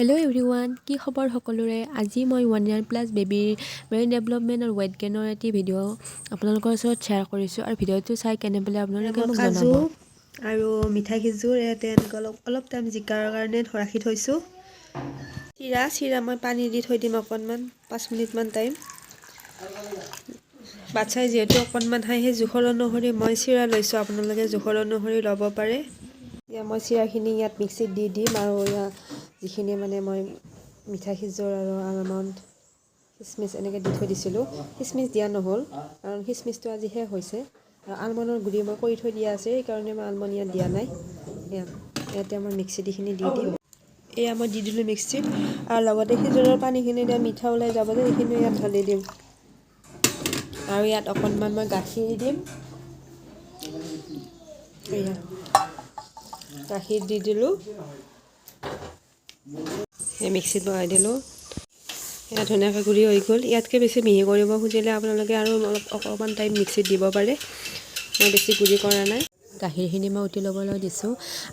Hello everyone, কি খবৰ সকলোৰে আজি মই 1+ বেবিৰ ব্ৰেইন ডেভেলপমেন্ট আৰু ৱেট গেইনৰ এটি ভিডিঅ' আপোনালোকৰ ওচৰত শ্বেয়াৰ কৰিছোঁ আৰু ভিডিঅ'টো চাই কেনে পালে আপোনালোকে মোক জনাব আৰু মিঠাই খিজুৰ ইয়াতে অলপ টাইম জিকাৰ কাৰণে ৰাখি থৈছোঁ চিৰা মই পানী দি থৈ দিম অকণমান 5 মিনিটমান টাইম বাচ্চাই যিহেতু অকণমান খাই সেই জোখৰ অনুসৰি মই চিৰা লৈছোঁ আপোনালোকে জোখৰ অনুসৰি ল'ব পাৰে এতিয়া মই চিৰাখিনি ইয়াত মিক্সিত দি দিম আৰু যিখিনি মানে মই মিঠাই খিজুৰ আৰু আলমণ্ড কিচমিচ এনেকৈ দি থৈ দিছিলোঁ কিচমিচ দিয়া নহ'ল কাৰণ কিচমিচটো আজি শেষ হৈছে আৰু আলমণ্ডৰ গুড়ি মই কৰি থৈ দিয়া আছে সেইকাৰণে মই আলমণ্ড ইয়াত দিয়া নাই ইয়াতে মই মিক্সিত এইখিনি দি দিম এয়া মই দি দিলোঁ মিক্সিত আৰু লগতে খিজুৰৰ পানীখিনি দিয়া মিঠা ওলাই যাব যে সেইখিনি ইয়াত ঢালি দিম আৰু ইয়াত অকণমান মই গাখীৰ দিম গাখীৰ দি দিলোঁ মিক্সিত বহাই দিলোঁ ইয়াত ধুনীয়াকৈ গুড়ি হৈ গ'ল ইয়াতকৈ বেছি মিহি কৰিব খুজিলে আপোনালোকে আৰু অকণমান টাইম মিক্সিত দিব পাৰে মই বেছি গুড়ি কৰা নাই গাখীৰখিনি মই উতলি ল'বলৈ দিছোঁ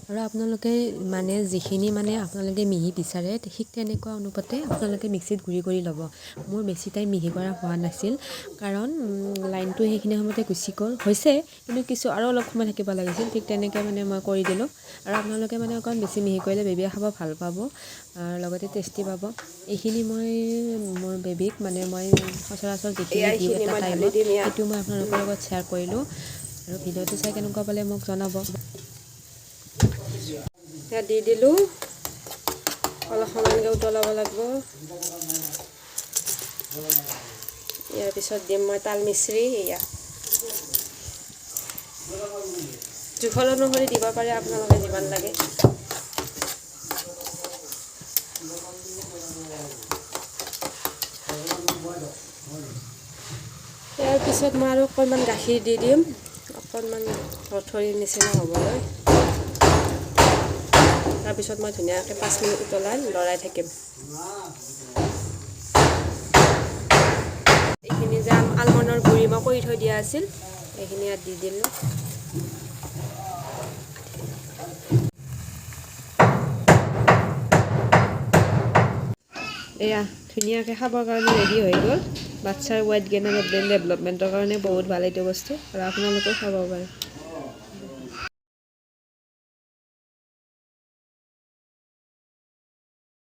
আৰু আপোনালোকে মানে যিখিনি মানে আপোনালোকে মিহি বিচাৰে ঠিক তেনেকুৱা অনুপাতে আপোনালোকে মিক্সিত গুড়ি কৰি ল'ব মোৰ বেছি টাইম মিহি কৰা হোৱা নাছিল কাৰণ লাইনটো সেইখিনি সময়তে গুচি গ'ল হৈছে কিন্তু কিছু আৰু অলপ সময় থাকিব লাগিছিল ঠিক তেনেকৈ মানে মই কৰি দিলোঁ আৰু আপোনালোকে মানে অকণ বেছি মিহি কৰিলে বেবিয়ে খাব ভাল পাব আৰু লগতে টেষ্টি পাব এইখিনি মই মোৰ বেবিক মানে মই সচৰাচৰ যিখিনি দিওঁ এটা টাইমত সেইটো মই আপোনালোকৰ লগত শ্বেয়াৰ কৰিলোঁ আৰু ভিডিঅ'টো চাই কেনেকুৱা পালে মোক জনাব ইয়াত দি দিলোঁ অলপ সমানকৈ উতলাব লাগিব ইয়াৰ পিছত দিম মই তাল মিশ্ৰি এয়া জোখৰ অনুসৰি দিব পাৰে আপোনালোকে যিমান লাগে ইয়াৰ পিছত মই আৰু অকণমান গাখীৰ দি দিম অকণমান ৰথৰিৰ নিচিনা হ'বলৈ তাৰপিছত মই ধুনীয়াকৈ 5 মিনিট উতলাই লৰাই থাকিম এইখিনি যে আলমণ্ডৰ গুড়ি মই কৰি থৈ দিয়া আছিল এইখিনি ইয়াত দি দিলোঁ এয়া ধুনীয়াকৈ খাবৰ কাৰণে ৰেডি হৈ গ'ল বাচ্চাৰ ৱেট গেইন আৰু ব্ৰেইন ডেভেলপমেণ্টৰ কাৰণে বহুত ভাল এইটো বস্তু আৰু আপোনালোকেও খাব পাৰে